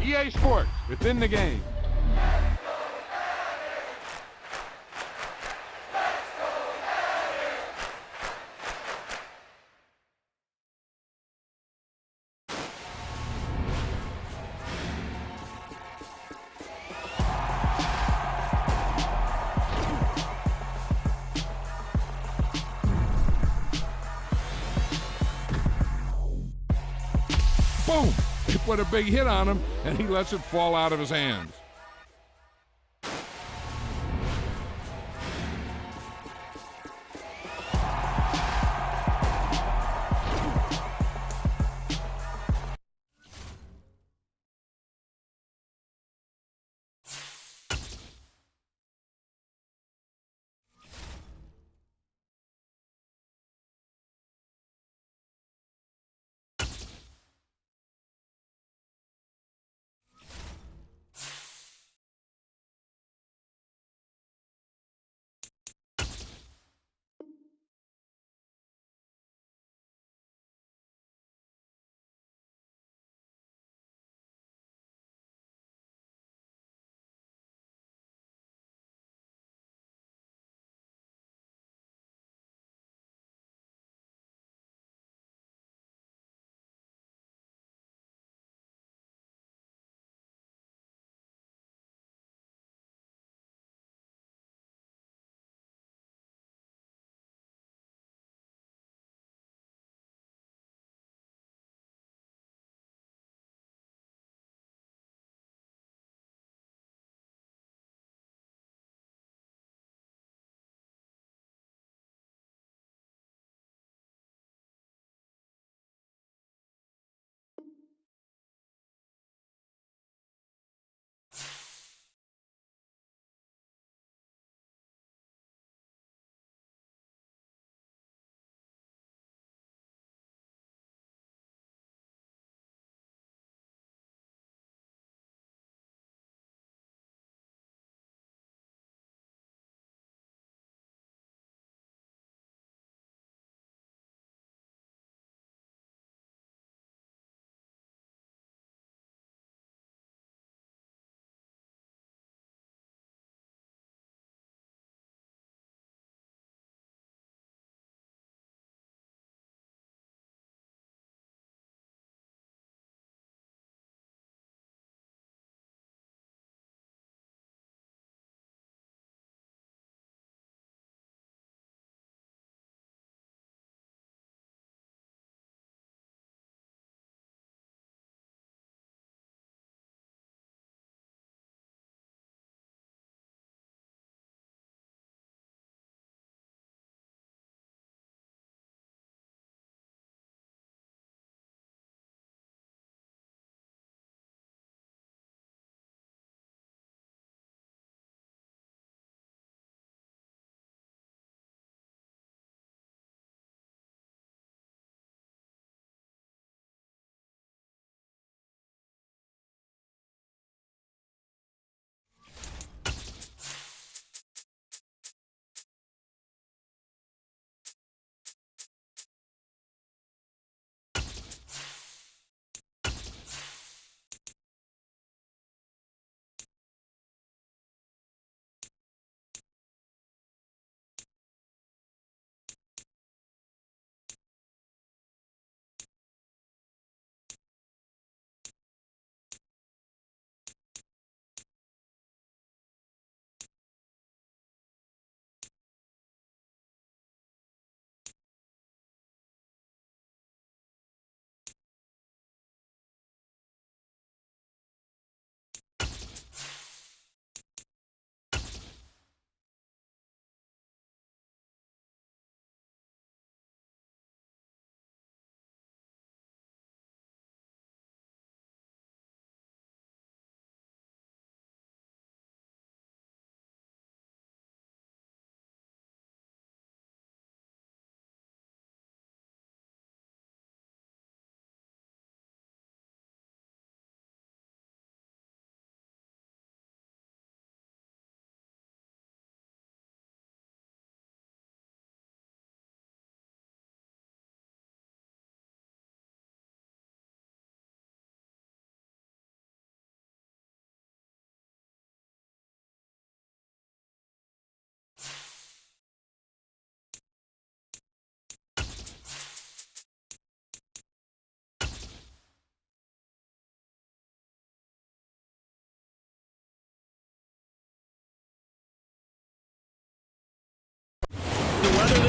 EA Sports, within the game. Boom! They put a big hit on him, and he lets it fall out of his hands.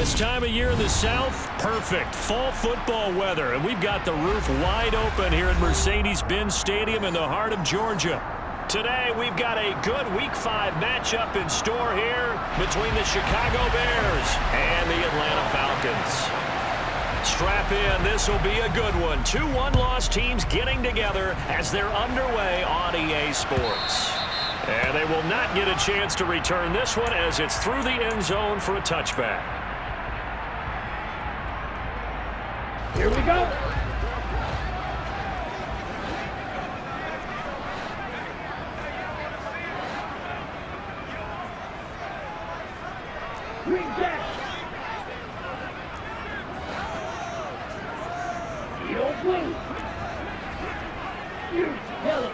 This time of year in the South, perfect fall football weather. And we've got the roof wide open here at Mercedes-Benz Stadium in the heart of Georgia. Today, we've got a good Week 5 matchup in store here between the Chicago Bears and the Atlanta Falcons. Strap in, this will be a good one. 2 one-loss teams getting together as they're underway on EA Sports. And they will not get a chance to return this one as it's through the end zone for a touchback. Here we go. Green jack. Yellow blue. Yellow.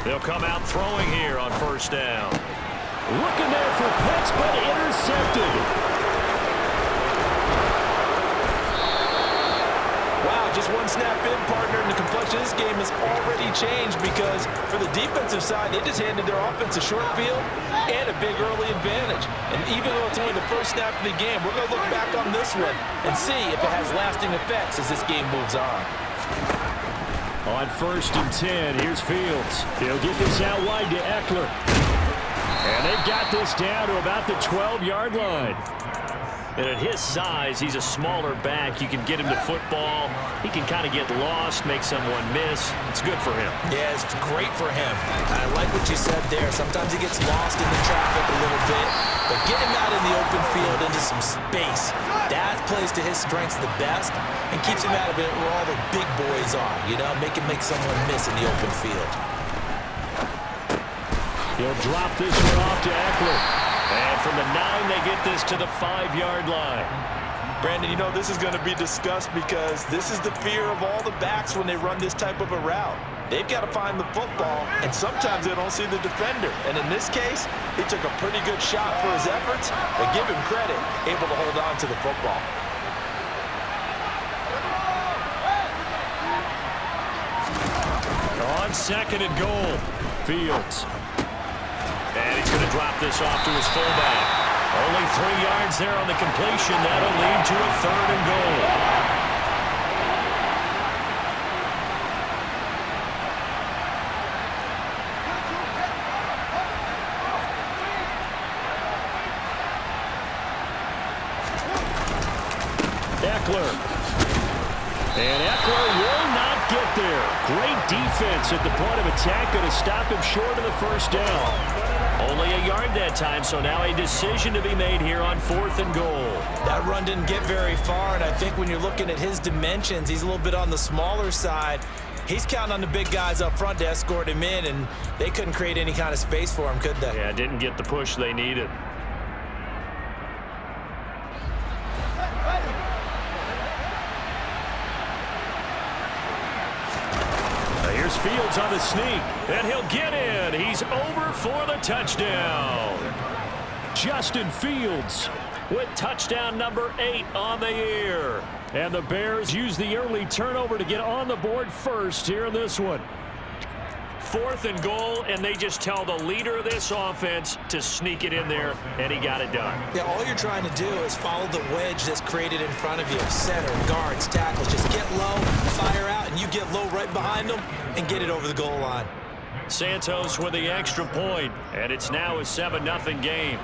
They'll come out throwing here on first down. Looking there for Pitts, but intercepted. Just one snap in, partner, and the complexion of this game has already changed because for the defensive side, they just handed their offense a short field and a big early advantage. And even though it's only the first snap of the game, we're going to look back on this one and see if it has lasting effects as this game moves on. On first and 10, here's Fields. He'll get this out wide to Eckler. And they've got this down to about the 12-yard line. And at his size, he's a smaller back. You can get him to football. He can kind of get lost, make someone miss. It's good for him. Yeah, it's great for him. I like what you said there. Sometimes he gets lost in the traffic a little bit. But get him out in the open field into some space. That plays to his strengths the best and keeps him out of it where all the big boys are. You know, make him make someone miss in the open field. He'll drop this one off to Eckler. And from the 9, they get this to the 5-yard line. Brandon, you know this is going to be discussed because this is the fear of all the backs when they run this type of a route. They've got to find the football, and sometimes they don't see the defender. And in this case, he took a pretty good shot for his efforts, but give him credit, able to hold on to the football. On second and goal, Fields. And he's going to drop this off to his fullback. Only 3 yards there on the completion. That'll lead to a 3rd and goal. Eckler. And Eckler will not get there. Great defense at the point of attack. Going to stop him short of the first down. Only a yard that time, so now a decision to be made here on 4th and goal. That run didn't get very far, and I think when you're looking at his dimensions, he's a little bit on the smaller side. He's counting on the big guys up front to escort him in, and they couldn't create any kind of space for him, could they? Yeah, didn't get the push they needed. Here's Fields on the sneak, and he'll get in. He's over for the touchdown. Justin Fields with touchdown number 8 on the year. And the Bears use the early turnover to get on the board first here in this one. 4th and goal, and they just tell the leader of this offense to sneak it in there, and he got it done. Yeah, all you're trying to do is follow the wedge that's created in front of you. Center, guards, tackles, just get low, fire out, and you get low right behind them and get it over the goal line. Santos with the extra point, and it's now a 7-0 game.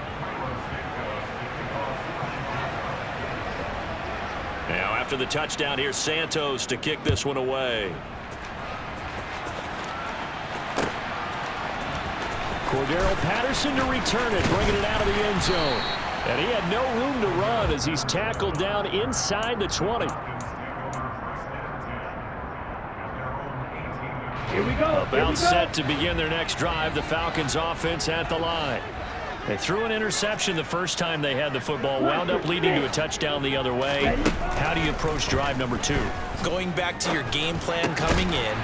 Now after the touchdown, here's Santos to kick this one away. Cordero Patterson to return it, bringing it out of the end zone. And he had no room to run as he's tackled down inside the 20. Here we go. About set to begin their next drive, the Falcons offense at the line. They threw an interception the first time they had the football, wound up leading to a touchdown the other way. How do you approach drive number 2? Going back to your game plan coming in,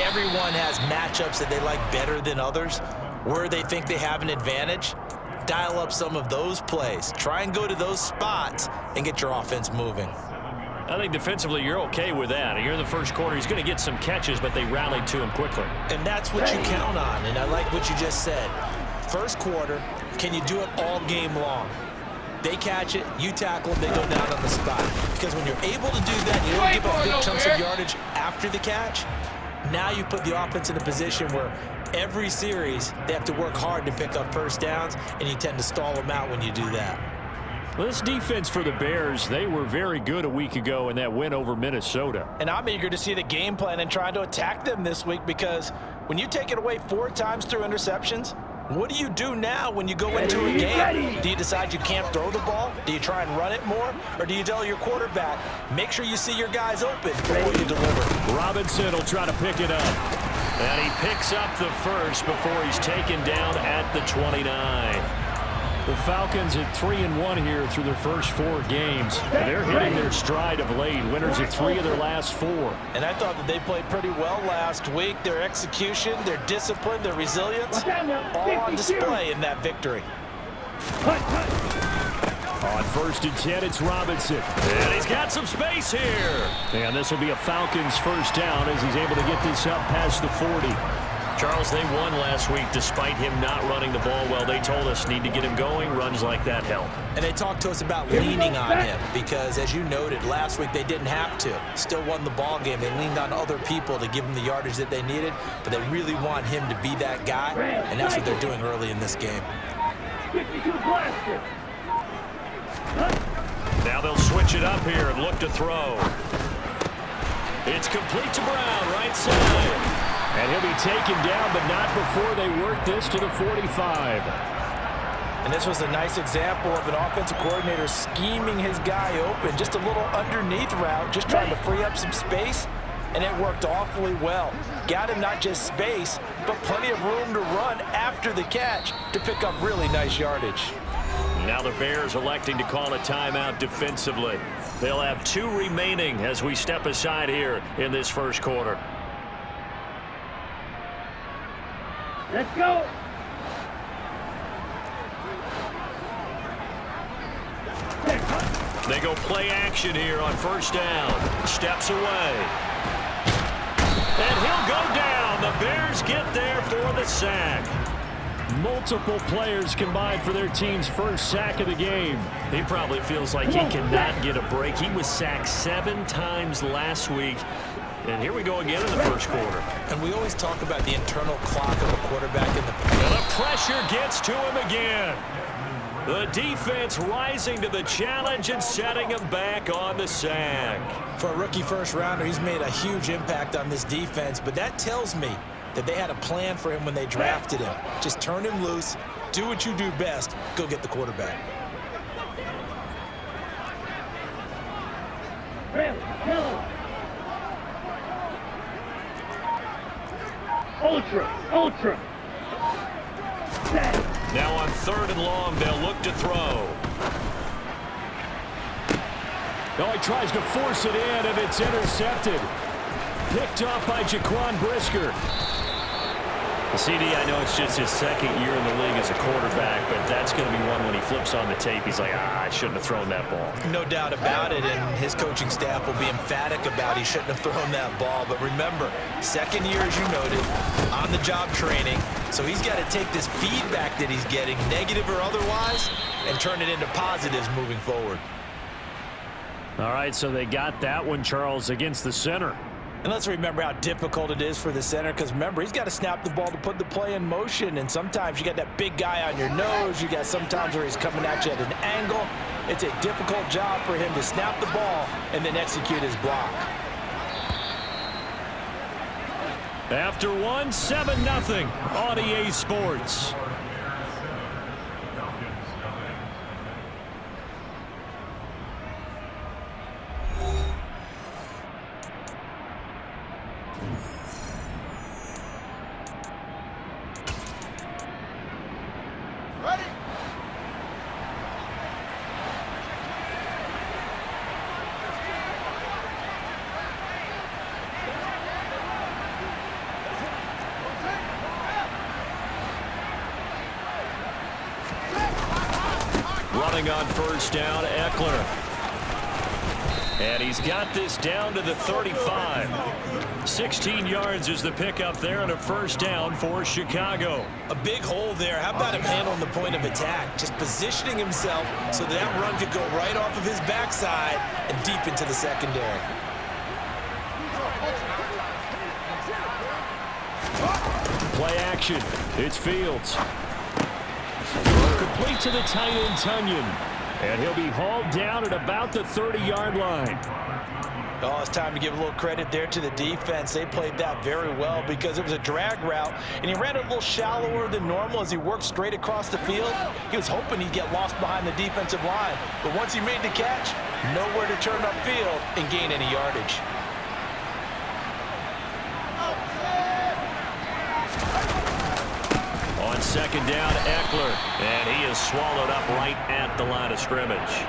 everyone has matchups that they like better than others. Where they think they have an advantage, dial up some of those plays. Try and go to those spots and get your offense moving. I think defensively you're okay with that. Here in the first quarter, he's going to get some catches, but they rallied to him quickly. And that's what you count on, and I like what you just said. First quarter, Can you do it all game long? They catch it, you tackle them, they go down on the spot. Because when you're able to do that, you don't give up big chunks of yardage after the catch. Now you put the offense in a position where every series they have to work hard to pick up first downs, and you tend to stall them out when you do that. Well, this defense for the Bears, they were very good a week ago in that win over Minnesota. And I'm eager to see the game plan and try to attack them this week, because when you take it away 4 times through interceptions, what do you do now when you go into a game? Do you decide you can't throw the ball? Do you try and run it more? Or do you tell your quarterback, make sure you see your guys open before you deliver? Robinson will try to pick it up. And he picks up the first before he's taken down at the 29. The Falcons at 3-1 here through their first 4 games. They're hitting their stride of late. Winners of 3 of their last 4. And I thought that they played pretty well last week. Their execution, their discipline, their resilience, all on display in that victory. On 1st and 10, it's Robinson. And he's got some space here. And this will be a Falcons first down as he's able to get this up past the 40. Charles, they won last week despite him not running the ball well. They told us need to get him going. Runs like that help. And they talked to us about leaning on him because, as you noted, last week they didn't have to. Still won the ball game. They leaned on other people to give them the yardage that they needed, but they really want him to be that guy, and that's what they're doing early in this game. 52 blaster. Now they'll switch it up here and look to throw. It's complete to Brown, right side. And he'll be taken down, but not before they work this to the 45. And this was a nice example of an offensive coordinator scheming his guy open. Just a little underneath route, just trying to free up some space, and it worked awfully well. Got him not just space, but plenty of room to run after the catch to pick up really nice yardage. Now the Bears electing to call a timeout defensively. They'll have 2 remaining as we step aside here in this first quarter. Let's go. They go play action here on first down. Steps away. And he'll go down. The Bears get there for the sack. Multiple players combined for their team's first sack of the game. He probably feels like he cannot get a break. He was sacked 7 times last week. And here we go again in the first quarter. And we always talk about the internal clock of a quarterback in the... And the pressure gets to him again. The defense rising to the challenge and setting him back on the sack. For a rookie first rounder, he's made a huge impact on this defense, but that tells me that they had a plan for him when they drafted him. Just turn him loose, do what you do best, go get the quarterback. Ultra. Now on 3rd and long, they'll look to throw. Oh, he tries to force it in, and it's intercepted. Picked off by Jaquan Brisker. CD, I know it's just his 2nd year in the league as a quarterback, but that's going to be one when he flips on the tape. He's like, I shouldn't have thrown that ball. No doubt about it, and his coaching staff will be emphatic about he shouldn't have thrown that ball. But remember, 2nd year, as you noted, on-the-job training. So he's got to take this feedback that he's getting, negative or otherwise, and turn it into positives moving forward. All right, so they got that one, Charles, against the center. And let's remember how difficult it is for the center, because remember, he's got to snap the ball to put the play in motion, and sometimes you got that big guy on your nose. You got sometimes where he's coming at you at an angle. It's a difficult job for him to snap the ball and then execute his block. After one, 7-0 on EA Sports. Running on first down, Eckler. And he's got this down to the 35. 16 yards is the pickup there and a first down for Chicago. A big hole there. How about him handling the point of attack? Just positioning himself so that run could go right off of his backside and deep into the secondary. Play action. It's Fields. Complete to the tight end, Tunyon. And he'll be hauled down at about the 30-yard line. Oh, it's time to give a little credit there to the defense. They played that very well because it was a drag route, and he ran it a little shallower than normal as he worked straight across the field. He was hoping he'd get lost behind the defensive line, but once he made the catch, nowhere to turn upfield and gain any yardage. On second down, Eckler, and he is swallowed up right at the line of scrimmage.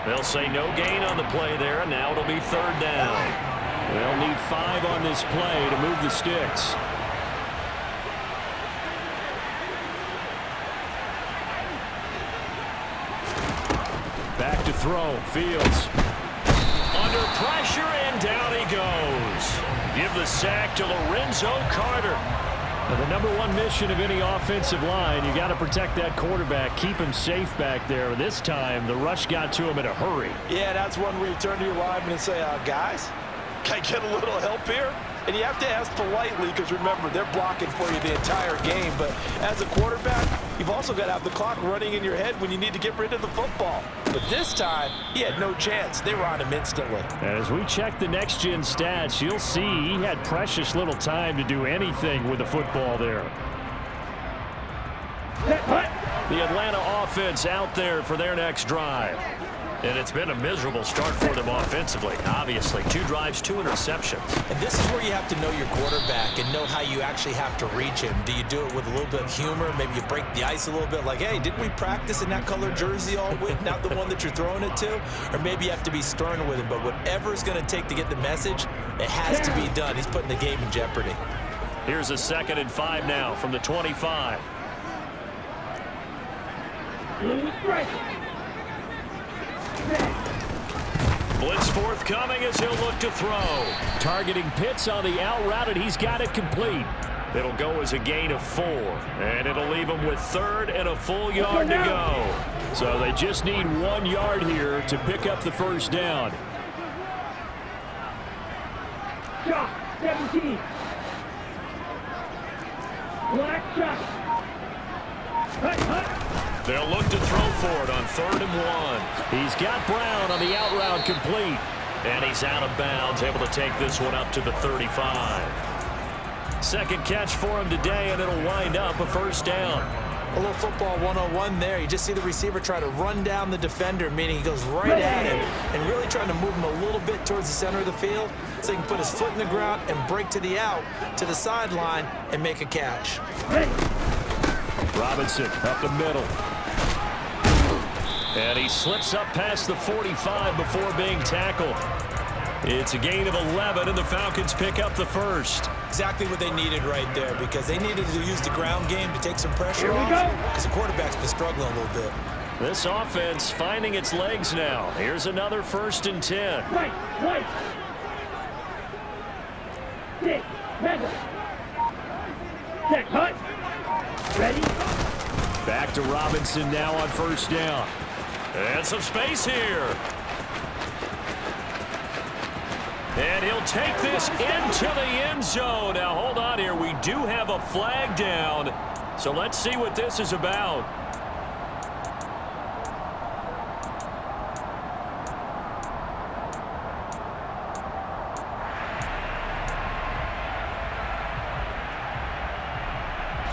They'll say no gain on the play there, and now it'll be third down. They'll need 5 on this play to move the sticks. Back to throw, Fields. Under pressure, and down he goes. Give the sack to Lorenzo Carter. Now, the number one mission of any offensive line, you got to protect that quarterback, keep him safe back there. This time, the rush got to him in a hurry. Yeah, that's one where you turn to your lineman and say, guys, can I get a little help here? And you have to ask politely because, remember, they're blocking for you the entire game. But as a quarterback, you've also got to have the clock running in your head when you need to get rid of the football. But this time, he had no chance. They were on him instantly. As we check the next-gen stats, you'll see he had precious little time to do anything with the football there. The Atlanta offense out there for their next drive. And it's been a miserable start for them offensively, obviously. 2 drives, 2 interceptions. And this is where you have to know your quarterback and know how you actually have to reach him. Do you do it with a little bit of humor? Maybe you break the ice a little bit, like, hey, didn't we practice in that color jersey all week, not the one that you're throwing it to? Or maybe you have to be stern with him. But whatever it's going to take to get the message, it has to be done. He's putting the game in jeopardy. Here's a 2nd and 5 now from the 25. Blitz forthcoming as he'll look to throw. Targeting Pitts on the out route, and he's got it complete. It'll go as a gain of 4, and it'll leave him with 3rd and a full yard to go. So they just need 1 yard here to pick up the first down. Shot 17. Black shot. Hut. They'll look to throw for it on 3rd and 1. He's got Brown on the out route complete. And he's out of bounds, able to take this one up to the 35. Second catch for him today, and it'll wind up a first down. A little football 101 there. You just see the receiver try to run down the defender, meaning he goes right at him and really trying to move him a little bit towards the center of the field so he can put his foot in the ground and break to the out, to the sideline, and make a catch. Robinson up the middle. And he slips up past the 45 before being tackled. It's a gain of 11, and the Falcons pick up the first. Exactly what they needed right there, because they needed to use the ground game to take some pressure off, because the quarterback's been struggling a little bit. This offense finding its legs now. Here's another 1st and 10. Right. 6, Mega. 6, hut. Ready? Back to Robinson now on 1st down. And some space here. And he'll take this into the end zone. Now, hold on here. We do have a flag down. So let's see what this is about.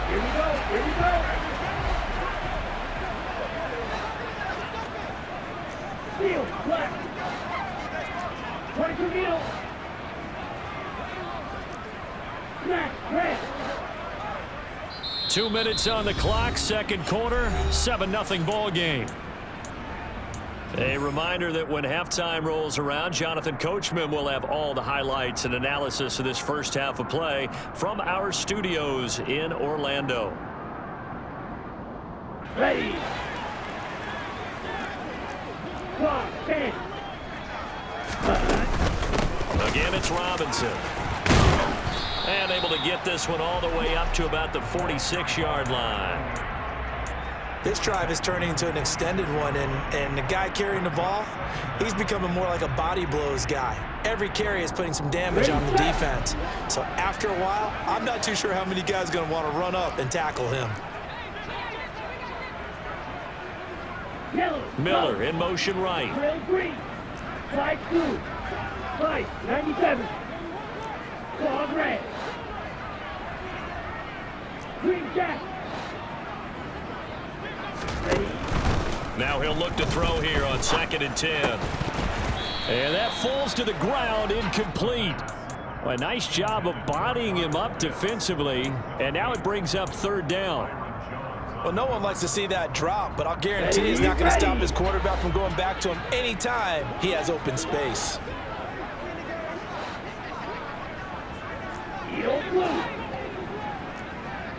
Here we go. Field, black. 22 middle. Snack, red. 2 minutes on the clock, second quarter, 7-0 ball game. A reminder that when halftime rolls around, Jonathan Coachman will have all the highlights and analysis of this first half of play from our studios in Orlando. Ready. Clock, 10. Again, it's Robinson. And able to get this one all the way up to about the 46-yard line. This drive is turning into an extended one, and the guy carrying the ball, he's becoming more like a body blows guy. Every carry is putting some damage on the defense. So after a while, I'm not too sure how many guys are going to want to run up and tackle him. Miller in motion right. Drill green. Slide 2. Slide 97. Claw red. Green jack. Ready. Now he'll look to throw here on 2nd and 10. And that falls to the ground, incomplete. Well, a nice job of bodying him up defensively. And now it brings up 3rd down. Well, no one likes to see that drop, but I'll guarantee he's not going to stop his quarterback from going back to him anytime he has open space. Heel blue.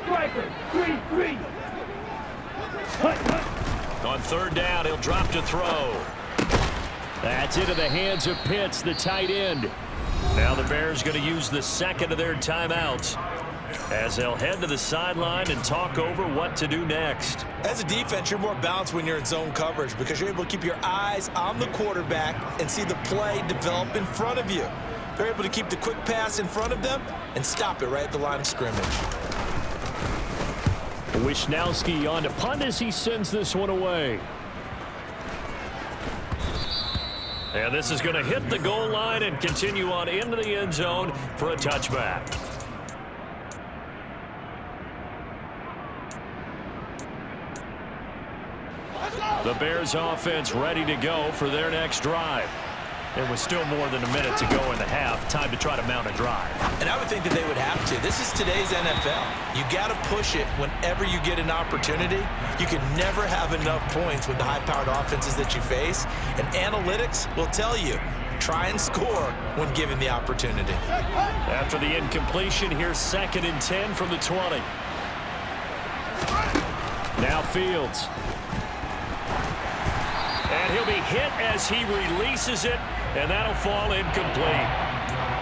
Striker. 3-3. On 3rd down, he'll drop to throw. That's into the hands of Pitts, the tight end. Now the Bears going to use the 2nd of their timeouts as they'll head to the sideline and talk over what to do next. As a defense, you're more balanced when you're in zone coverage because you're able to keep your eyes on the quarterback and see the play develop in front of you. They're able to keep the quick pass in front of them and stop it right at the line of scrimmage. Wisnowski on to punt as he sends this one away. And this is going to hit the goal line and continue on into the end zone for a touchback. The Bears offense ready to go for their next drive. There was still more than a minute to go in the half. Time to try to mount a drive. And I would think that they would have to. This is today's NFL. You got to push it whenever you get an opportunity. You can never have enough points with the high-powered offenses that you face. And analytics will tell you, try and score when given the opportunity. After the incompletion, here's 2nd and 10 from the 20. Now Fields. And he'll be hit as he releases it, and that'll fall incomplete.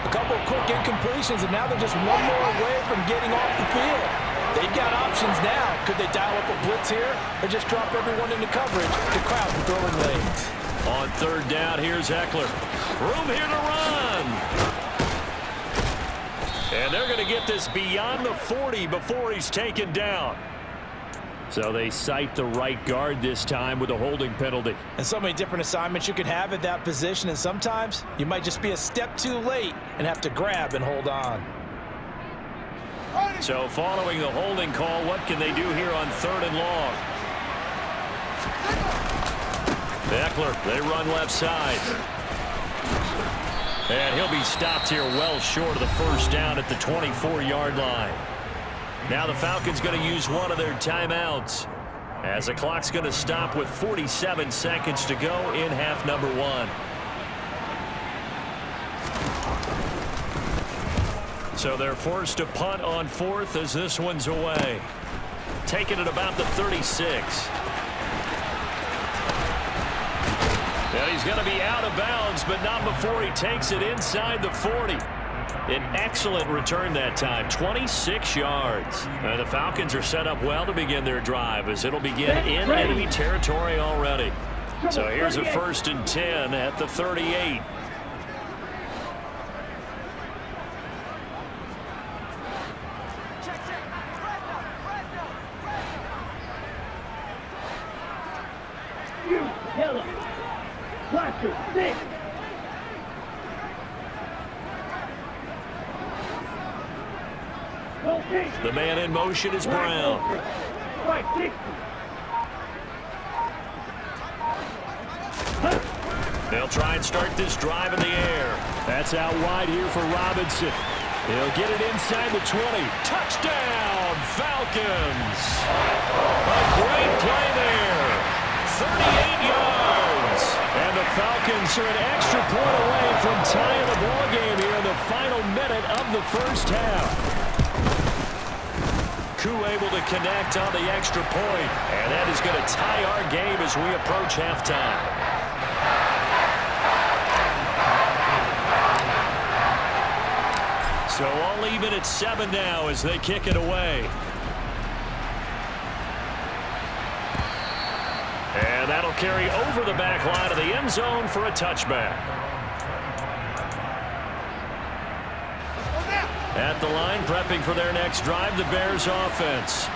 A couple of quick incompletions, and now they're just one more away from getting off the field. They've got options now. Could they dial up a blitz here or just drop everyone into coverage to crowd the throwing lanes? On 3rd down, here's Eckler. Room here to run. And they're going to get this beyond the 40 before he's taken down. So they cite the right guard this time with a holding penalty. And so many different assignments you could have at that position, and sometimes you might just be a step too late and have to grab and hold on. So following the holding call, what can they do here on 3rd and long? Eckler, they run left side. And he'll be stopped here well short of the 1st down at the 24-yard line. Now the Falcons going to use one of their timeouts as the clock's going to stop with 47 seconds to go in half number 1. So they're forced to punt on 4th as this one's away. Taking it about the 36. And he's going to be out of bounds, but not before he takes it inside the 40. An excellent return that time, 26 yards. The Falcons are set up well to begin their drive as it'll begin in enemy territory already. So here's a 1st and 10 at the 38. Yellow. Blaster. 6. The man in motion is Brown. They'll try and start this drive in the air. That's out wide here for Robinson. He'll get it inside the 20. Touchdown, Falcons. A great play there. 38 yards. And the Falcons are an extra point away from tying the ball game here in the final minute of the 1st half. Koo able to connect on the extra point, and that is going to tie our game as we approach halftime. So all even at 7 now as they kick it away. And that'll carry over the back line of the end zone for a touchback. At the line, prepping for their next drive, the Bears offense.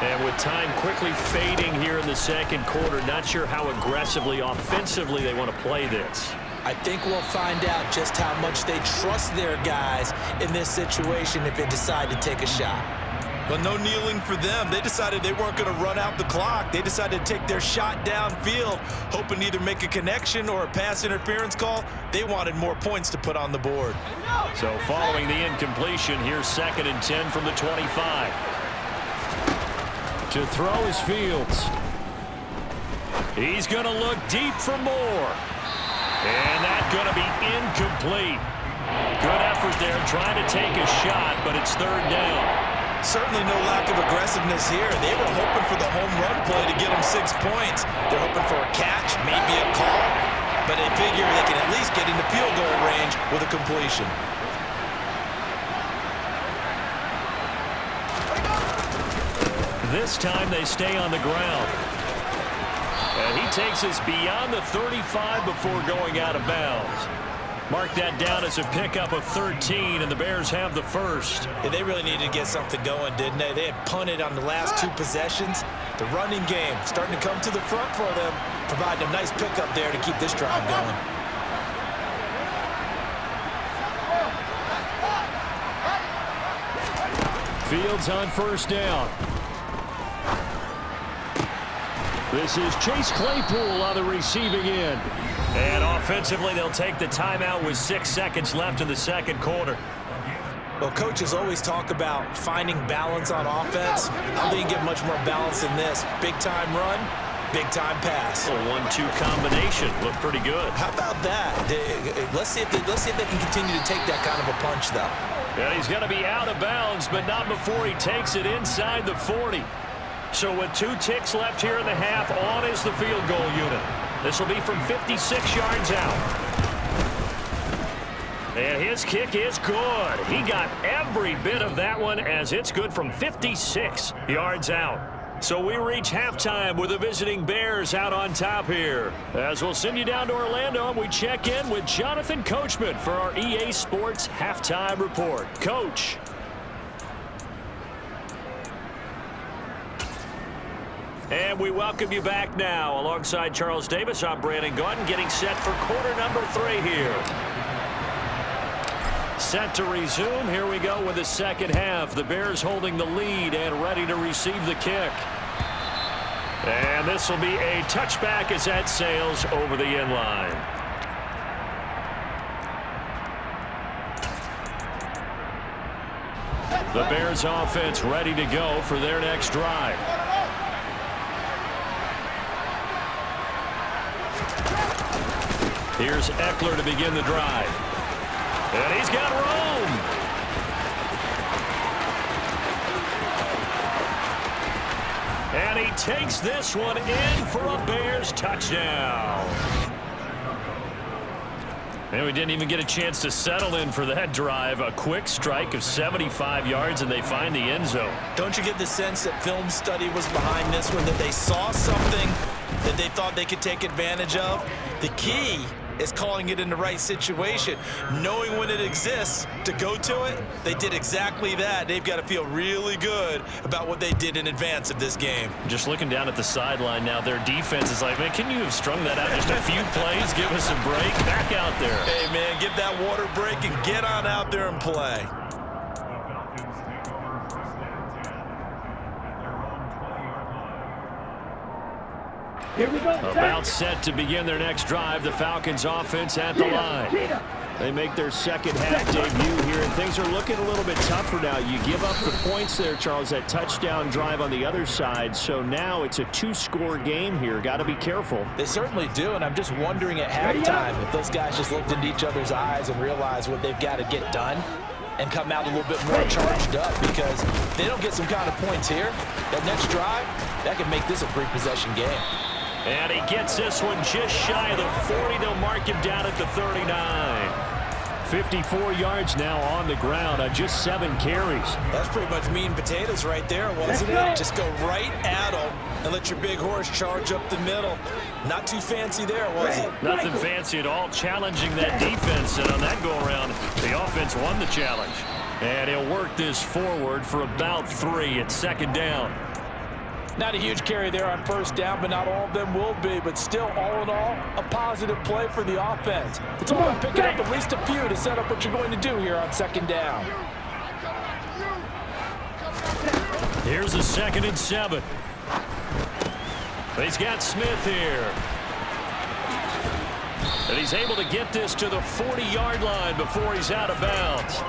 And with time quickly fading here in the second quarter, not sure how aggressively, offensively they want to play this. I think we'll find out just how much they trust their guys in this situation if they decide to take a shot. But no kneeling for them. They decided they weren't going to run out the clock. They decided to take their shot downfield, hoping to either make a connection or a pass interference call. They wanted more points to put on the board. So following the incompletion, here's 2nd and 10 from the 25. To throw is Fields. He's going to look deep for more. And that's going to be incomplete. Good effort there trying to take a shot, but it's 3rd down. Certainly no lack of aggressiveness here. They were hoping for the home run play to get them 6 points. They're hoping for a catch, maybe a call, but they figure they can at least get into field goal range with a completion. This time they stay on the ground. And he takes us beyond the 35 before going out of bounds. Mark that down as a pickup of 13, and the Bears have the first. Yeah, they really needed to get something going, didn't they? They had punted on the last 2 possessions. The running game starting to come to the front for them, providing a nice pickup there to keep this drive going. Fields on 1st down. This is Chase Claypool on the receiving end. And offensively, they'll take the timeout with 6 seconds left in the second quarter. Well, coaches always talk about finding balance on offense. I don't think you get much more balance than this. Big-time run, big-time pass. A 1-2 combination looked pretty good. How about that? Let's see if they can continue to take that kind of a punch, though. Yeah, he's going to be out of bounds, but not before he takes it inside the 40. So with 2 ticks left here in the half, on is the field goal unit. This will be from 56 yards out. And his kick is good. He got every bit of that one as it's good from 56 yards out. So we reach halftime with the visiting Bears out on top here. As we'll send you down to Orlando, and we check in with Jonathan Coachman for our EA Sports Halftime Report. Coach. And we welcome you back now. Alongside Charles Davis, I'm Brandon Gaudin, getting set for quarter number 3 here. Set to resume. Here we go with the second half. The Bears holding the lead and ready to receive the kick. And this will be a touchback as that sails over the end line. The Bears offense ready to go for their next drive. Here's Eckler to begin the drive. And he's got room. And he takes this one in for a Bears touchdown. And we didn't even get a chance to settle in for that drive. A quick strike of 75 yards, and they find the end zone. Don't you get the sense that film study was behind this one, that they saw something that they thought they could take advantage of? The key is calling it in the right situation, knowing when it exists to go to it. They did exactly that. They've got to feel really good about what they did in advance of this game. Just looking down at the sideline now, their defense is like, man, can you have strung that out just a few plays? Give us a break. Back out there. Hey, man, give that water break and get on out there and play. Here we go. About set to begin their next drive. The Falcons offense at the line. They make their second half debut here, and things are looking a little bit tougher now. You give up the points there, Charles, that touchdown drive on the other side. So now it's a 2-score game here. Got to be careful. They certainly do, and I'm just wondering at halftime if those guys just looked into each other's eyes and realized what they've got to get done and come out a little bit more charged up, because they don't get some kind of points here. That next drive, that could make this a 3-possession game. And he gets this one just shy of the 40. They'll mark him down at the 39. 54 yards now on the ground on just 7 carries. That's pretty much meat and potatoes right there, wasn't it? Just go right at them and let your big horse charge up the middle. Not too fancy there, was it? Nothing fancy at all, challenging that defense, and on that go-around, the offense won the challenge. And he'll work this forward for about 3 at 2nd down. Not a huge carry there on 1st down, but not all of them will be. But still, all in all, a positive play for the offense. It's all about picking up at least a few to set up what you're going to do here on 2nd down. Here's a 2nd and 7. He's got Smith here. And he's able to get this to the 40-yard line before he's out of bounds.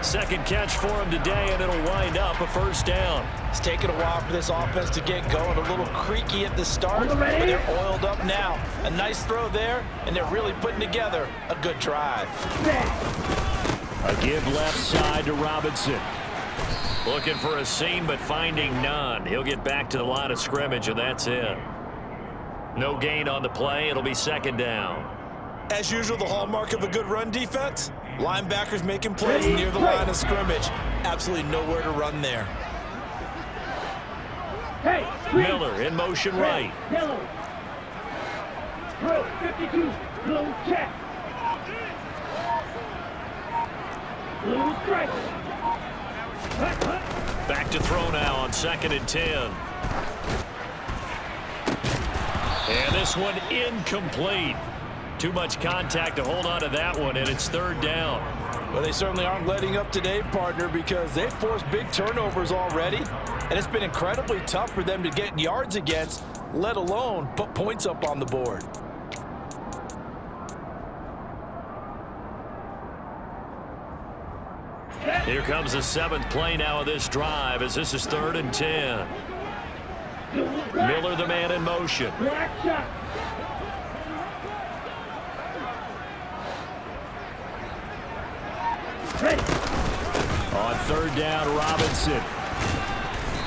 2nd catch for him today, and it'll wind up a 1st down. It's taken a while for this offense to get going. A little creaky at the start, but they're oiled up now. A nice throw there, and they're really putting together a good drive. A give left side to Robinson. Looking for a seam, but finding none. He'll get back to the line of scrimmage, and that's it. No gain on the play. It'll be 2nd down. As usual, the hallmark of a good run defense, linebackers making plays near the line of scrimmage. Absolutely nowhere to run there. Miller in motion right. Yellow. Pro 52. Blue check. Blue strike. Back to throw now on 2nd and 10. And this one incomplete. Too much contact to hold on to that one, and it's 3rd down. Well, they certainly aren't letting up today, partner, because they've forced big turnovers already, and it's been incredibly tough for them to get yards against, let alone put points up on the board. Here comes the 7th play now of this drive, as this is 3rd and 10. Miller, the man in motion. Black shot. Ready. On 3rd down, Robinson.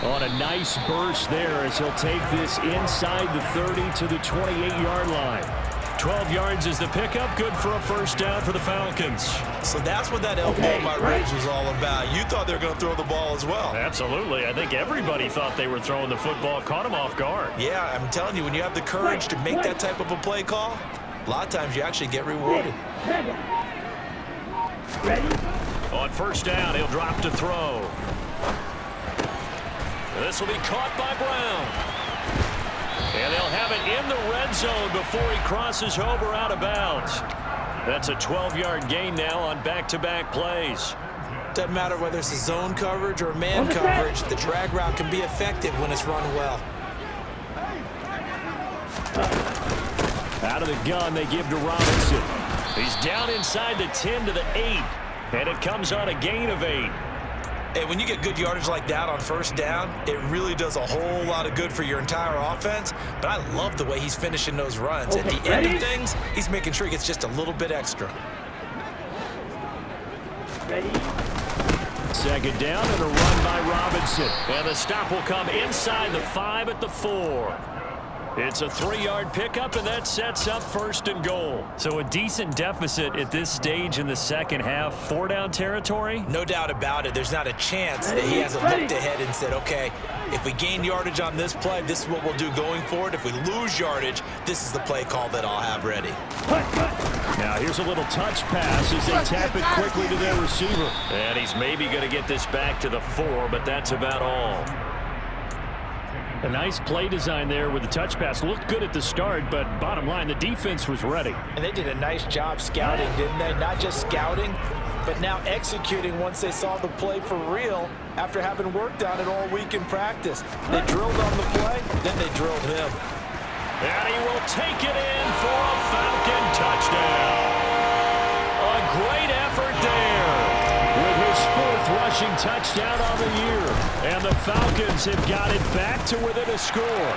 On a nice burst there as he'll take this inside the 30 to the 28-yard line. 12 yards is the pickup, good for a 1st down for the Falcons. So that's what that elbow in my ribs was all about. You thought they were going to throw the ball as well. Absolutely. I think everybody thought they were throwing the football, caught him off guard. Yeah, I'm telling you, when you have the courage to make that type of a play call, a lot of times you actually get rewarded. Ready. On 1st down, he'll drop to throw. This will be caught by Brown. And they'll have it in the red zone before he crosses over out of bounds. That's a 12-yard gain now on back-to-back plays. Doesn't matter whether it's a zone coverage or man coverage, the drag route can be effective when it's run well. Out of the gun, they give to Robinson. He's down inside the 10 to the 8, and it comes on a gain of 8. And when you get good yardage like that on 1st down, it really does a whole lot of good for your entire offense. But I love the way he's finishing those runs. At the end of things, he's making sure he gets just a little bit extra. Ready. 2nd down and a run by Robinson. And the stop will come inside the 5 at the 4. It's a 3-yard pickup, and that sets up 1st and goal. So a decent deficit at this stage in the 2nd half. 4-down territory? No doubt about it. There's not a chance that he hasn't looked ahead and said, okay, if we gain yardage on this play, this is what we'll do going forward. If we lose yardage, this is the play call that I'll have ready. Now here's a little touch pass as they tap it quickly to their receiver. And he's maybe going to get this back to the 4, but that's about all. A nice play design there with the touch pass. Looked good at the start, but bottom line, the defense was ready. And they did a nice job scouting, didn't they? Not just scouting, but now executing once they saw the play for real after having worked on it all week in practice. They drilled on the play, then they drilled him. And he will take it in for a Falcon touchdown. A great effort there with his 4th rushing touchdown on the year. And the Falcons have got it back to within a score.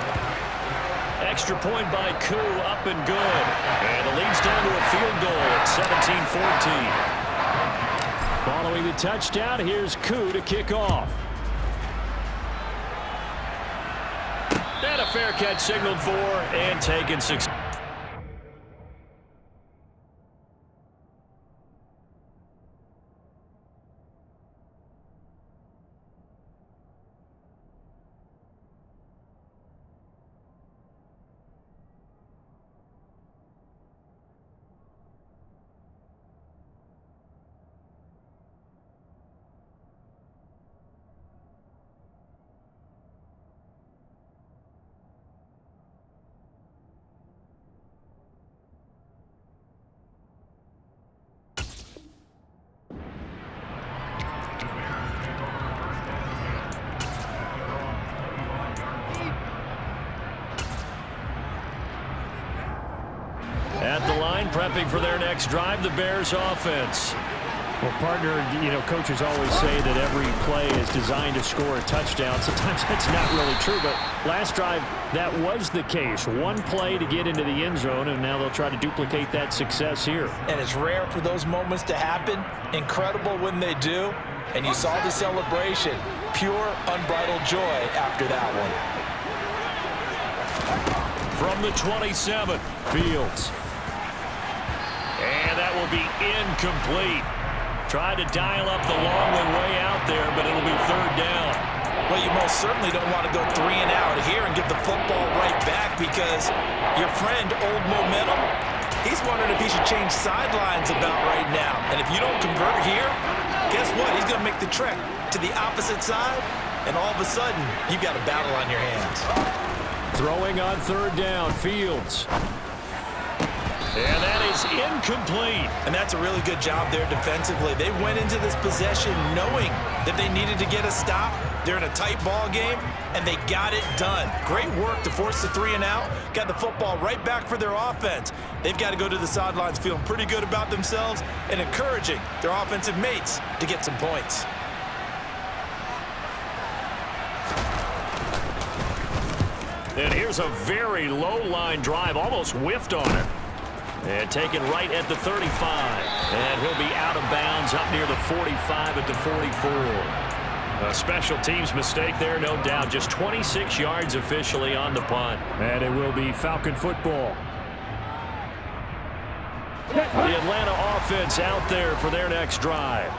Extra point by Koo, up and good. And the lead's down to a field goal at 17-14. Following the touchdown, here's Koo to kick off. And a fair catch signaled for and taken 6. prepping for their next drive, the Bears offense. Well, partner, coaches always say that every play is designed to score a touchdown. Sometimes that's not really true, but last drive, that was the case. One play to get into the end zone, and now they'll try to duplicate that success here. And it's rare for those moments to happen. Incredible when they do. And you saw the celebration. Pure, unbridled joy after that one. From the 27, Fields. And that will be incomplete. Tried to dial up the long one way out there, but it'll be third down. Well, you most certainly don't want to go 3 and out here and get the football right back because your friend, Old Momentum, he's wondering if he should change sidelines about right now. And if you don't convert here, guess what? He's going to make the trek to the opposite side, and all of a sudden, you've got a battle on your hands. Throwing on third down, Fields. And that is incomplete. And that's a really good job there defensively. They went into this possession knowing that they needed to get a stop. They're in a tight ball game, and they got it done. Great work to force the 3 and out. Got the football right back for their offense. They've got to go to the sidelines feeling pretty good about themselves and encouraging their offensive mates to get some points. And here's a very low-line drive, almost whiffed on it. And taken right at the 35. And he'll be out of bounds up near the 45 at the 44. A special teams mistake there, no doubt. Just 26 yards officially on the punt. And it will be Falcon football. The Atlanta offense out there for their next drive.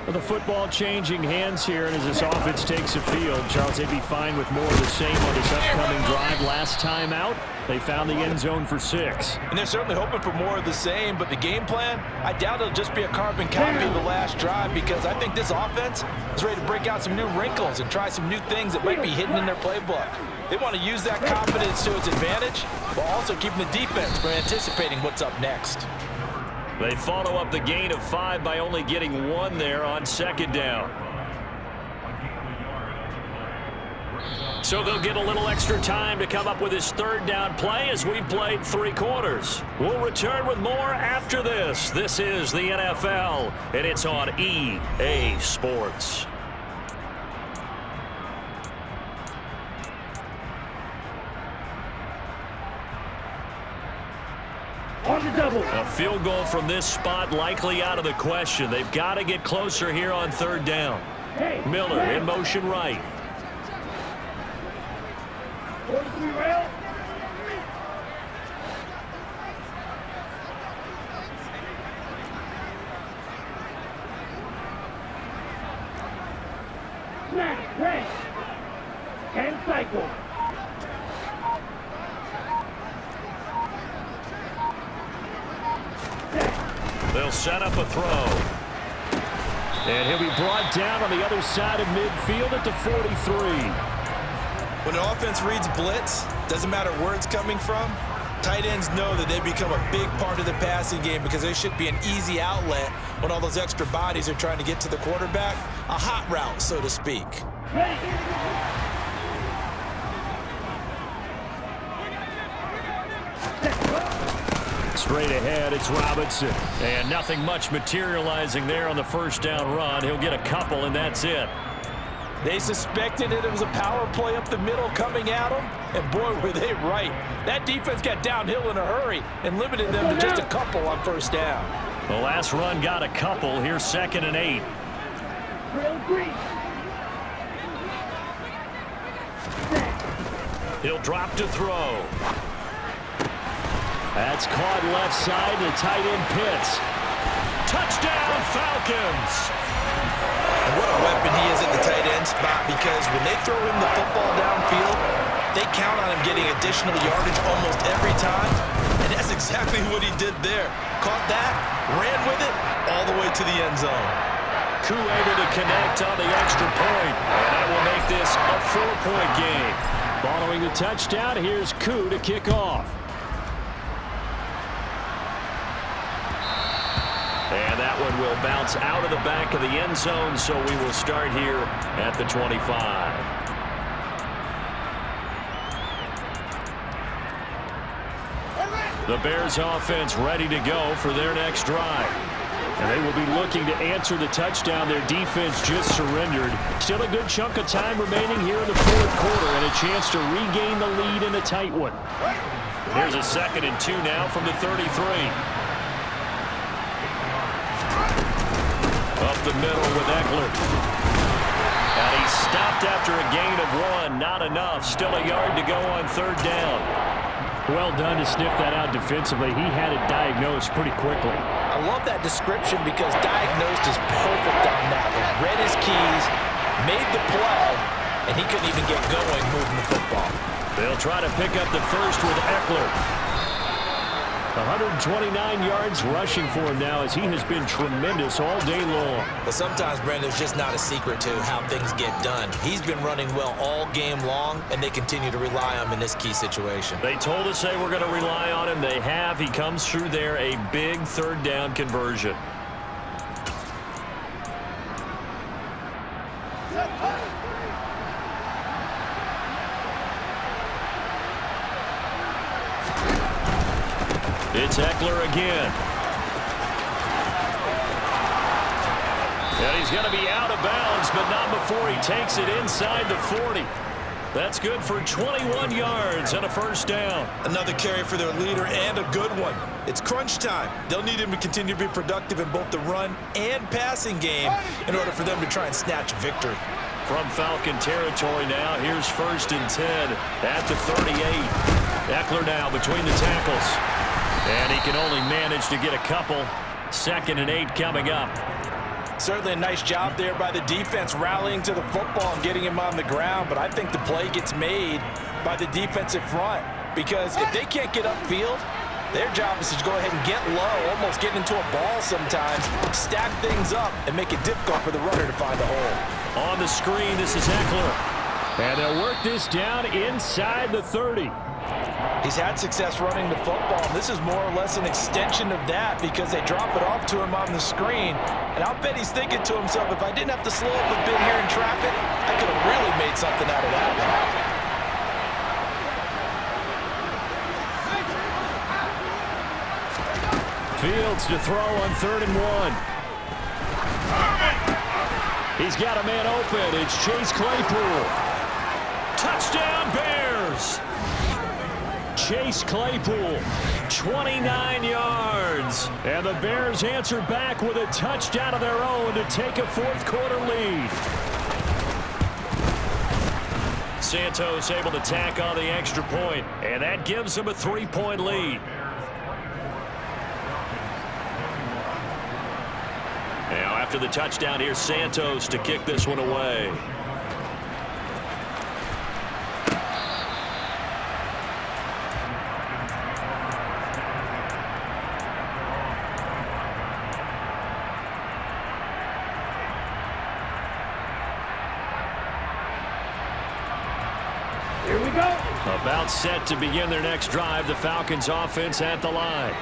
Well, the football changing hands here, and as this offense takes the field, Charles, they'd be fine with more of the same on this upcoming drive. Last time out, they found the end zone for 6. And they're certainly hoping for more of the same, but the game plan, I doubt it'll just be a carbon copy of the last drive because I think this offense is ready to break out some new wrinkles and try some new things that might be hidden in their playbook. They want to use that confidence to its advantage while also keeping the defense from anticipating what's up next. They follow up the gain of 5 by only getting 1 there on second down. So they'll get a little extra time to come up with his third down play as we've played 3 quarters. We'll return with more after this. This is the NFL, and it's on EA Sports. On the double. A field goal from this spot likely out of the question. They've got to get closer here on third down. Miller in motion right. 43 rail. Snap, range, and cycle. They'll set up a throw. And he'll be brought down on the other side of midfield at the 43. When an offense reads blitz, doesn't matter where it's coming from, tight ends know that they become a big part of the passing game because there should be an easy outlet when all those extra bodies are trying to get to the quarterback. A hot route, so to speak. Straight ahead, it's Robinson. And nothing much materializing there on the first down run. He'll get a couple, and that's it. They suspected it was a power play up the middle coming at them, and boy, were they right. That defense got downhill in a hurry and limited them to just a couple on first down. The last run got a couple. Here's 2nd and 8. He'll drop to throw. That's caught left side. The tight end Pitts. Touchdown, Falcons! And what a weapon he is at the tight end spot because when they throw him the football downfield, they count on him getting additional yardage almost every time. And that's exactly what he did there. Caught that, ran with it, all the way to the end zone. Koo able to connect on the extra point. And that will make this a 4-point game. Following the touchdown, here's Koo to kick off. And that one will bounce out of the back of the end zone, so we will start here at the 25. The Bears offense ready to go for their next drive. And they will be looking to answer the touchdown their defense just surrendered. Still a good chunk of time remaining here in the fourth quarter and a chance to regain the lead in a tight one. Here's a 2nd and 2 now from the 33. Up the middle with Ekeler. And he's stopped after a gain of 1. Not enough. Still a yard to go on 3rd down. Well done to sniff that out defensively. He had it diagnosed pretty quickly. I love that description because diagnosed is perfect on that one. Read his keys, made the play, and he couldn't even get going moving the football. They'll try to pick up the first with Ekeler. 129 yards rushing for him now as he has been tremendous all day long. But sometimes, Brandon, there's just not a secret to how things get done. He's been running well all game long, and they continue to rely on him in this key situation. They told us they were going to rely on him. They have. He comes through there, a big 3rd down conversion. It's Ekeler again. And he's going to be out of bounds, but not before he takes it inside the 40. That's good for 21 yards and a 1st down. Another carry for their leader and a good one. It's crunch time. They'll need him to continue to be productive in both the run and passing game in order for them to try and snatch a victory. From Falcon territory now, here's 1st and 10 at the 38. Ekeler now between the tackles. And he can only manage to get a couple. 2nd and 8 coming up. Certainly a nice job there by the defense rallying to the football and getting him on the ground. But I think the play gets made by the defensive front. Because if they can't get upfield, their job is to go ahead and get low, almost get into a ball sometimes, stack things up, and make it difficult for the runner to find a hole. On the screen, this is Ekeler. And they'll work this down inside the 30. He's had success running the football. This is more or less an extension of that because they drop it off to him on the screen. And I'll bet he's thinking to himself, if I didn't have to slow up a bit here in traffic, I could have really made something out of that one. Fields to throw on 3rd and 1. He's got a man open. It's Chase Claypool. Touchdown, Bears! Chase Claypool, 29 yards. And the Bears answer back with a touchdown of their own to take a 4th quarter lead. Santos able to tack on the extra point, and that gives them a 3-point lead. Now after the touchdown, here's Santos to kick this one away. Here we go. About set to begin their next drive. The Falcons offense at the line.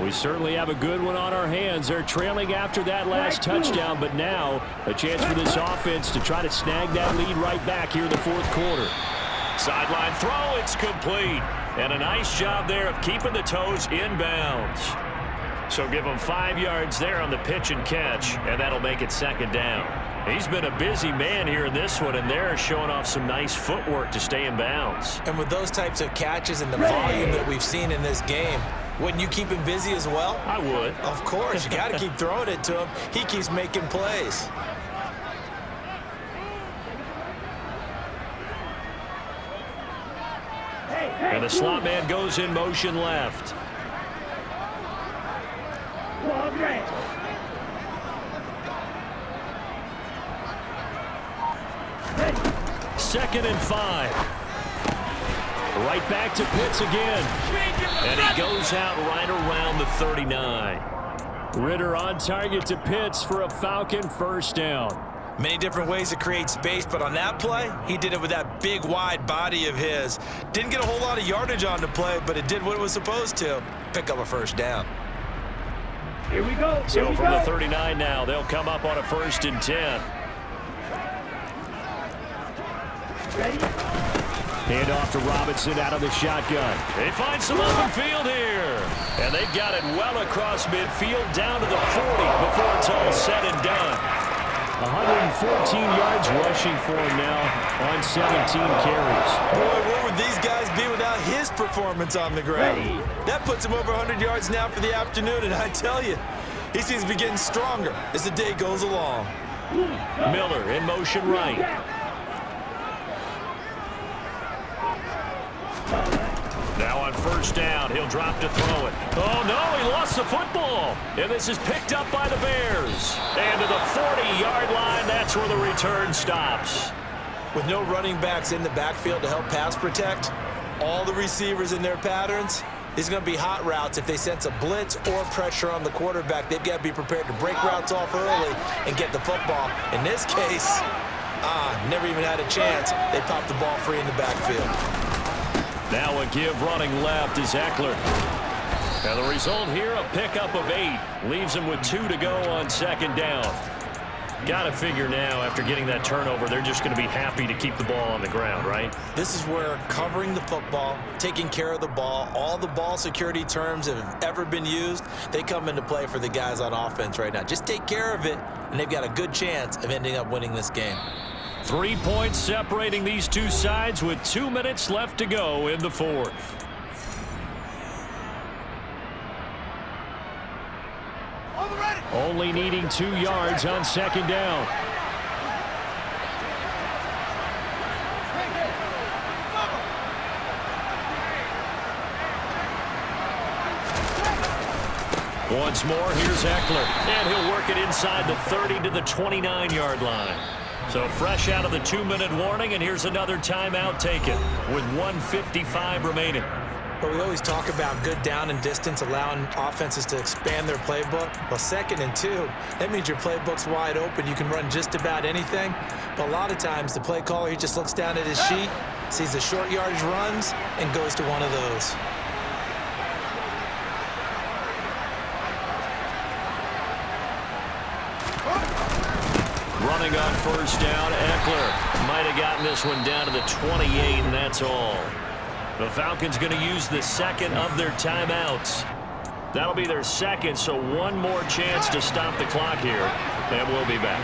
We certainly have a good one on our hands. They're trailing after that last touchdown, but now a chance for this offense to try to snag that lead right back here in the 4th quarter. Sideline throw, it's complete. And a nice job there of keeping the toes inbounds. So give them 5 yards there on the pitch and catch, and that'll make it 2nd down. He's been a busy man here in this one, and they're showing off some nice footwork to stay in bounds. And with those types of catches and the volume that we've seen in this game, wouldn't you keep him busy as well? I would. Of course. You got to keep throwing it to him. He keeps making plays. And the slot man goes in motion left. Second and 5. Right back to Pitts again. And he goes out right around the 39. Ritter on target to Pitts for a Falcon 1st down. Many different ways to create space, but on that play, he did it with that big, wide body of his. Didn't get a whole lot of yardage on the play, but it did what it was supposed to. Pick up a 1st down. Here we go. So from the 39 now, they'll come up on a 1st and 10. Ready? Hand off to Robinson out of the shotgun. They find some open field here. And they got it well across midfield down to the 40 before it's all said and done. 114 yards rushing for him now on 17 carries. Boy, where would these guys be without his performance on the ground? That puts him over 100 yards now for the afternoon, and I tell you, he seems to be getting stronger as the day goes along. Miller in motion right. Now on first down, he'll drop to throw it. Oh, no, he lost the football. And this is picked up by the Bears. And to the 40-yard line, that's where the return stops. With no running backs in the backfield to help pass protect, all the receivers in their patterns, these are going to be hot routes. If they sense a blitz or pressure on the quarterback, they've got to be prepared to break routes off early and get the football. In this case, never even had a chance. They popped the ball free in the backfield. Now a give running left is Eckler. And the result here, a pickup of 8. Leaves him with 2 to go on second down. Got to figure now, after getting that turnover, they're just going to be happy to keep the ball on the ground, right? This is where covering the football, taking care of the ball, all the ball security terms that have ever been used, they come into play for the guys on offense right now. Just take care of it, and they've got a good chance of ending up winning this game. 3 points separating these two sides with 2 minutes left to go in the fourth. Only needing 2 yards on second down. Once more, here's Eckler. And he'll work it inside the 30 to the 29-yard line. So fresh out of the 2-minute warning, and here's another timeout taken with 1:55 remaining. But we always talk about good down and distance, allowing offenses to expand their playbook. Well, 2nd and 2, that means your playbook's wide open. You can run just about anything. But a lot of times, the play caller, he just looks down at his sheet, sees the short yardage runs, and goes to one of those. Running on first down, Eckler might have gotten this one down to the 28, and that's all. The Falcons going to use the second of their timeouts. That'll be their second, so one more chance to stop the clock here, and we'll be back.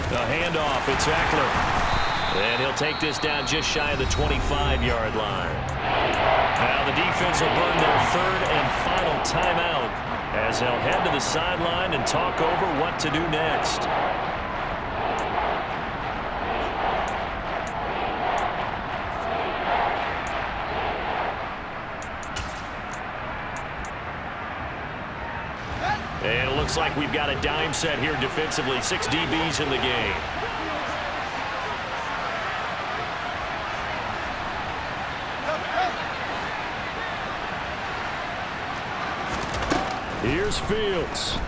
The handoff, it's Eckler. And he'll take this down just shy of the 25-yard line. Now the defense will burn their 3rd and final timeout as they'll head to the sideline and talk over what to do next. And it looks like we've got a dime set here defensively. 6 DBs in the game. Here's Fields.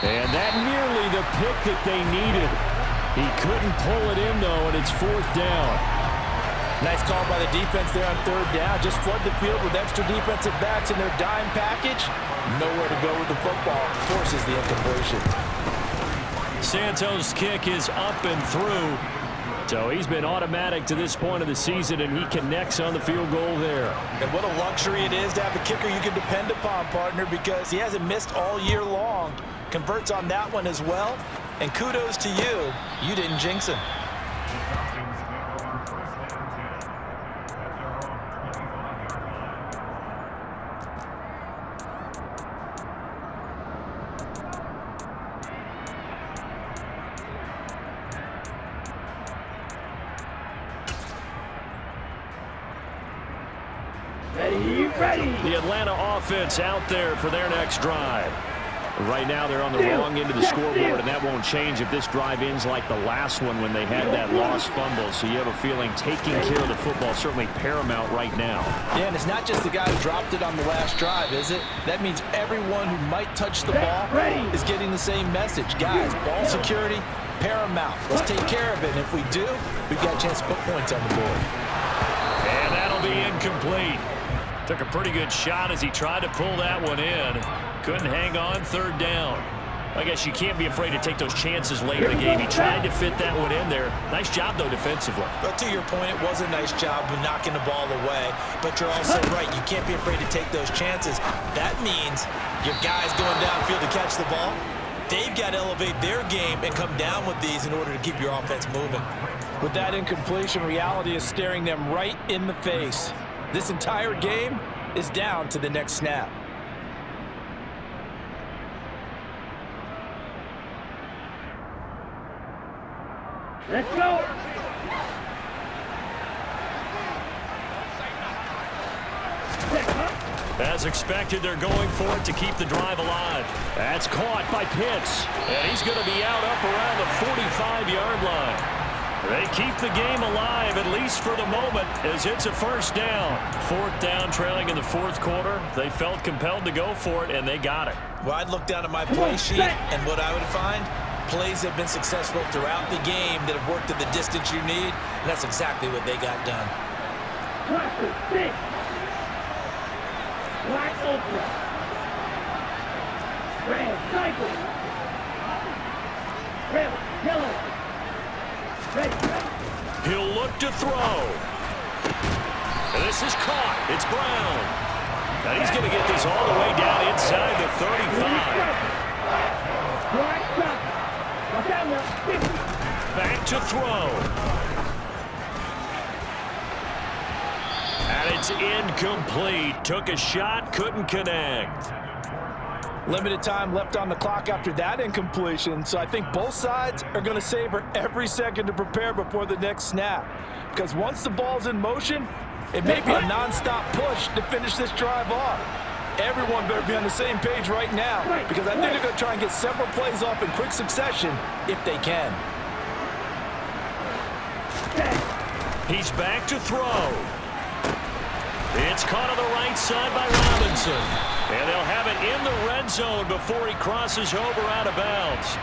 And that nearly the pick that they needed. He couldn't pull it in, though, and it's 4th down. Nice call by the defense there on 3rd down. Just flood the field with extra defensive backs in their dime package. Nowhere to go with the football. Forces the incompletion. Santos' kick is up and through. So he's been automatic to this point of the season, and he connects on the field goal there. And what a luxury it is to have a kicker you can depend upon, partner, because he hasn't missed all year long. Converts on that one as well. And kudos to you. You didn't jinx him. The Atlanta offense out there for their next drive. Right now they're on the wrong end of the scoreboard, and that won't change if this drive ends like the last one when they had that lost fumble. So you have a feeling taking care of the football certainly paramount right now. Yeah, and it's not just the guy who dropped it on the last drive, is it? That means everyone who might touch the ball is getting the same message. Guys, ball security, paramount. Let's take care of it, and if we do, we've got a chance to put points on the board. And that'll be incomplete. Took a pretty good shot as he tried to pull that one in. Couldn't hang on 3rd down. I guess you can't be afraid to take those chances late in the game. He tried to fit that one in there. Nice job, though, defensively. But to your point, it was a nice job of knocking the ball away. But you're also right. You can't be afraid to take those chances. That means your guys going downfield to catch the ball, they've got to elevate their game and come down with these in order to keep your offense moving. With that incompletion, reality is staring them right in the face. This entire game is down to the next snap. Let's go. As expected, they're going for it to keep the drive alive. That's caught by Pitts. And he's going to be out up around the 45-yard line. They keep the game alive, at least for the moment, as it's a first down. Fourth down, trailing in the fourth quarter. They felt compelled to go for it, and they got it. Well, I'd look down at my play sheet, and what I would find, plays have been successful throughout the game that have worked at the distance you need, and that's exactly what they got done. Cluster, six. Wide open. Red, cycle. Red, yellow. Red, red. He'll look to throw. And this is caught. It's Brown. And he's going to get this all the way down inside the 35. Back to throw. And it's incomplete. Took a shot, couldn't connect. Limited time left on the clock after that incompletion, so I think both sides are going to savor every second to prepare before the next snap. Because once the ball's in motion, it may be a non-stop push to finish this drive off. Everyone better be on the same page right now, because I think they're going to try and get several plays off in quick succession if they can. He's back to throw. It's caught on the right side by Robinson. And they'll have it in the red zone before he crosses over out of bounds.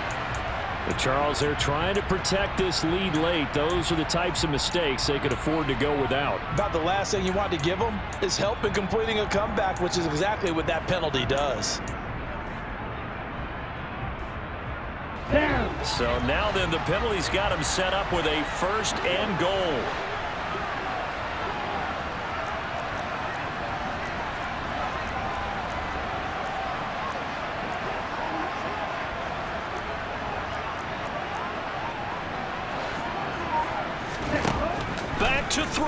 But Charles, they're trying to protect this lead late. Those are the types of mistakes they could afford to go without. About the last thing you want to give them is help in completing a comeback, which is exactly what that penalty does. So now then the penalty's got him set up with a first and goal. Back to throw.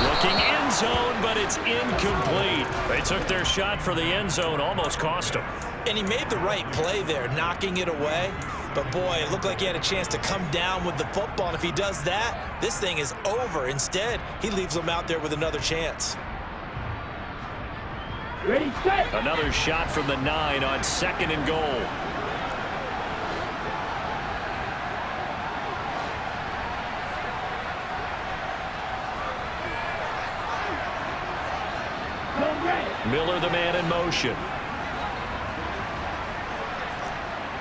Looking end zone, but it's incomplete. They took their shot for the end zone, almost cost them. And he made the right play there, knocking it away. But, boy, it looked like he had a chance to come down with the football. And if he does that, this thing is over. Instead, he leaves him out there with another chance. Ready, set. Another shot from the 9 on second and goal. Miller, the man in motion.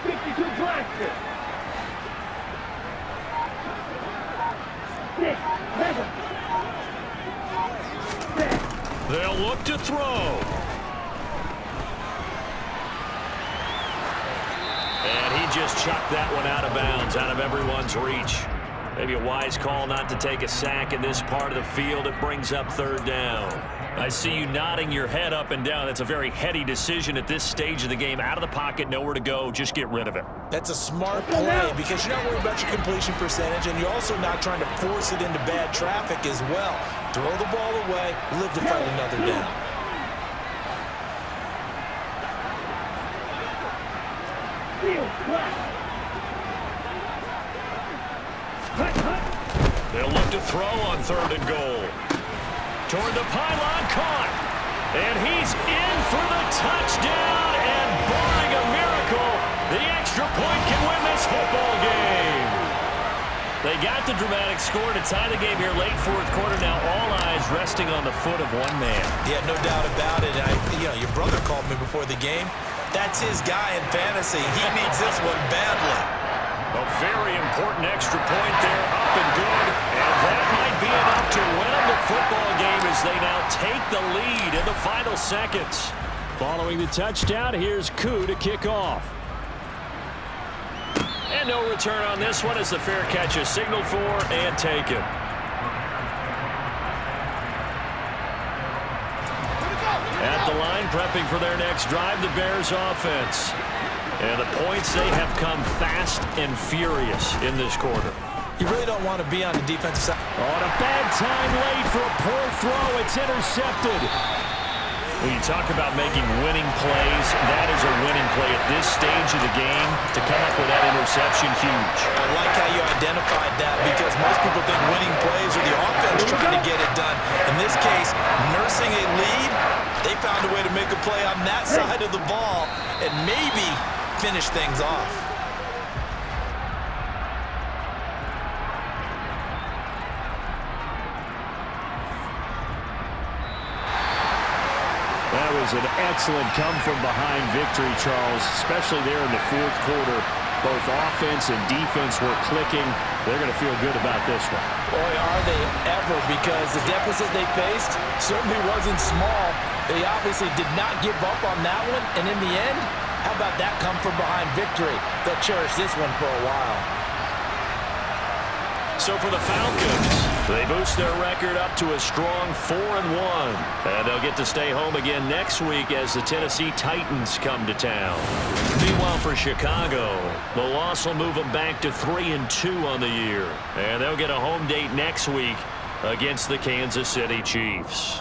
52 blaster. 6, 7. They'll look to throw. And he just chucked that one out of bounds, out of everyone's reach. Maybe a wise call not to take a sack in this part of the field. It brings up third down. I see you nodding your head up and down. That's a very heady decision at this stage of the game. Out of the pocket, nowhere to go. Just get rid of it. That's a smart play because you're not worried about your completion percentage, and you're also not trying to force it into bad traffic as well. Throw the ball away, live to fight another down. They'll look to throw on third and goal. Toward the pylon, caught. And he's in for the touchdown. And barring a miracle, the extra point can win this football game. They got the dramatic score to tie the game here late fourth quarter. Now all eyes resting on the foot of one man. Yeah, no doubt about it. Your brother called me before the game. That's his guy in fantasy. He needs this one badly. A very important extra point there, up and good. And that might be enough to win them the football game as they now take the lead in the final seconds. Following the touchdown, here's Koo to kick off. And no return on this one as the fair catch is signaled for and taken. At the line, prepping for their next drive, the Bears offense. And the points, they have come fast and furious in this quarter. You really don't want to be on the defensive side. On a bad time late for a poor throw. It's intercepted. When you talk about making winning plays, that is a winning play at this stage of the game. To come up with that interception, huge. I like how you identified that because most people think winning plays are the offense trying to get it done. In this case, nursing a lead, they found a way to make a play on that side of the ball and maybe finish things off. That was an excellent come-from-behind victory, Charles, especially there in the fourth quarter. Both offense and defense were clicking. They're going to feel good about this one. Boy, are they ever, because the deficit they faced certainly wasn't small. They obviously did not give up on that one, and in the end, how about that come-from-behind victory? They'll cherish this one for a while. So for the Falcons, they boost their record up to a strong 4-1. And they'll get to stay home again next week as the Tennessee Titans come to town. Meanwhile, for Chicago, the loss will move them back to 3-2 on the year. And they'll get a home date next week against the Kansas City Chiefs.